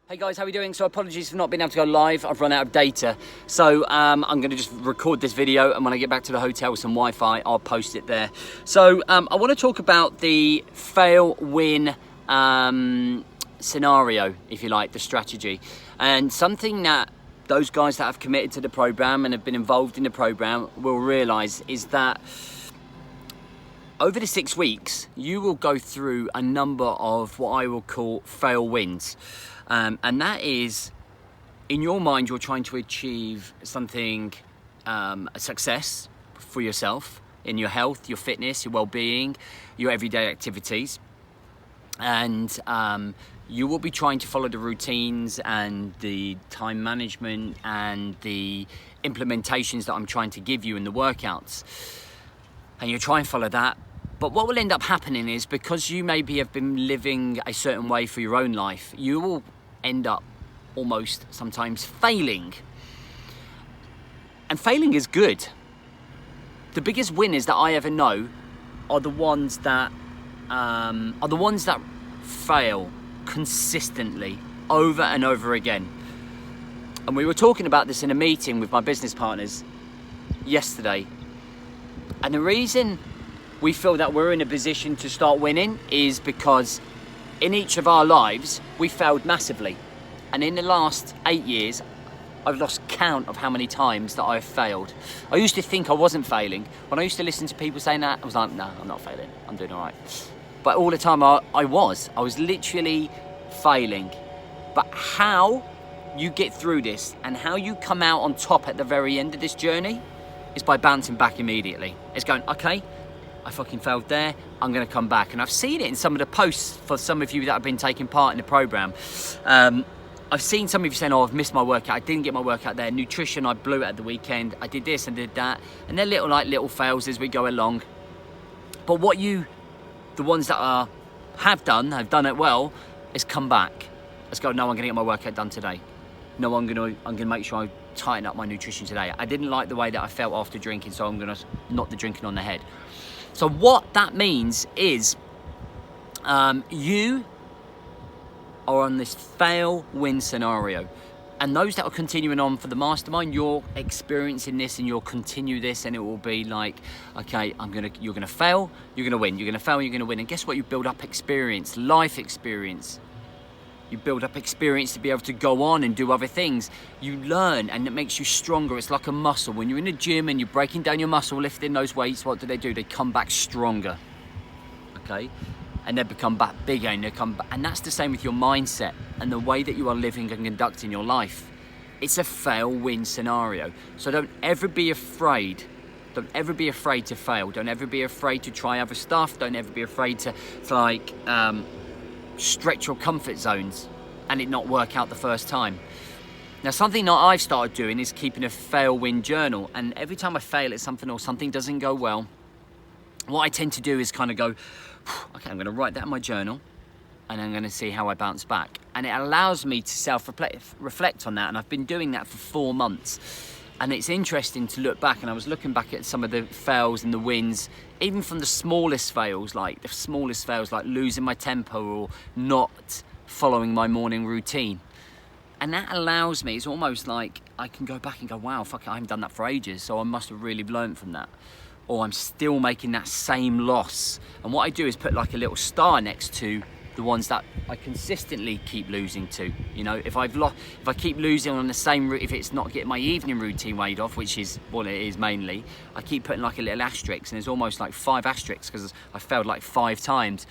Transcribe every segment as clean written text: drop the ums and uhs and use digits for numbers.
Hey guys, how are we doing? So apologies for not being able to go live. I've run out of data. So I'm going to just record this video, and when I get back to the hotel with some Wi-Fi, I'll post it there. So I want to talk about the fail-win scenario, if you like, the strategy. And something that those guys that have committed to the program and have been involved in the program will realize is that over the 6 weeks, you will go through a number of what I will call fail wins. And that is, in your mind, you're trying to achieve something, a success for yourself in your health, your fitness, your well-being, your everyday activities. And you will be trying to follow the routines and the time management and the implementations that I'm trying to give you in the workouts. And you try and follow that. But what will end up happening is, because you maybe have been living a certain way for your own life, you will end up almost sometimes failing. And failing is good. The biggest winners that I ever know are the ones that fail consistently over and over again. And we were talking about this in a meeting with my business partners yesterday. And the reason we feel that we're in a position to start winning is because in each of our lives, we failed massively. And in the last 8 years, I've lost count of how many times that I've failed. I used to think I wasn't failing. When I used to listen to people saying that, I was like, no, I'm not failing. I'm doing all right. But all the time I was literally failing. But how you get through this and how you come out on top at the very end of this journey is by bouncing back immediately. It's going, okay, I fucking failed there, I'm going to come back. And I've seen it in some of the posts for some of you that have been taking part in the program. I've seen some of you saying, oh, I've missed my workout, I didn't get my workout there. Nutrition, I blew it at the weekend, I did this and did that. And they're little fails as we go along. But the ones that have done it well, is come back. Let's go, no, I'm going to get my workout done today. No, I'm going to make sure I tighten up my nutrition today. I didn't like the way that I felt after drinking, so I'm going to knock the drinking on the head. So what that means is you are on this fail-win scenario. And those that are continuing on for the mastermind, you're experiencing this and you'll continue this, and it will be like, okay, you're gonna fail, you're gonna win, you're gonna fail, you're gonna win. And guess what? You build up experience, life experience. You build up experience to be able to go on and do other things. You learn, and it makes you stronger. It's like a muscle. When you're in the gym and you're breaking down your muscle, lifting those weights, what do? They come back stronger, okay? And they become back bigger, and and that's the same with your mindset and the way that you are living and conducting your life. It's a fail-win scenario. So don't ever be afraid. Don't ever be afraid to fail. Don't ever be afraid to try other stuff. Don't ever be afraid to stretch your comfort zones and it not work out the first time. Now, something that I've started doing is keeping a fail-win journal. And every time I fail at something or something doesn't go well, what I tend to do is kind of go, okay, I'm going to write that in my journal and I'm going to see how I bounce back. And it allows me to self-reflect on that. And I've been doing that for 4 months. And it's interesting to look back, and I was looking back at some of the fails and the wins, even from the smallest fails, like losing my temper or not following my morning routine. And that allows me, it's almost like I can go back and go, wow, fuck it, I haven't done that for ages, so I must have really learned from that. Or I'm still making that same loss. And what I do is put like a little star next to the ones that I consistently keep losing to. You know, if I keep losing on the same route, if it's not getting my evening routine weighed off, which is what it is mainly, I keep putting like a little asterisk, and there's almost like 5 asterisks because I failed like 5 times.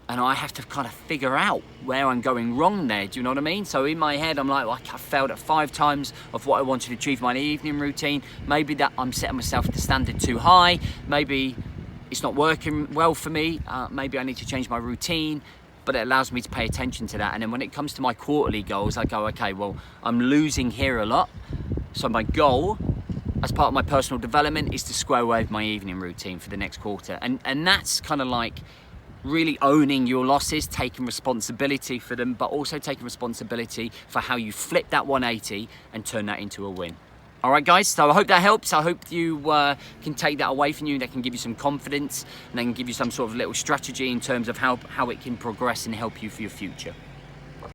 And I have to kind of figure out where I'm going wrong there, do you know what I mean? So in my head, I'm like, well, I failed at 5 times of what I wanted to achieve my evening routine. Maybe that I'm setting myself the standard too high. Maybe it's not working well for me. Maybe I need to change my routine, but it allows me to pay attention to that. And then when it comes to my quarterly goals, I go, okay, well, I'm losing here a lot. So my goal as part of my personal development is to square away with my evening routine for the next quarter. And that's kind of like really owning your losses, taking responsibility for them, but also taking responsibility for how you flip that 180 and turn that into a win. All right, guys, so I hope that helps. I hope you can take that away from you. That can give you some confidence, and they can give you some sort of little strategy in terms of how it can progress and help you for your future.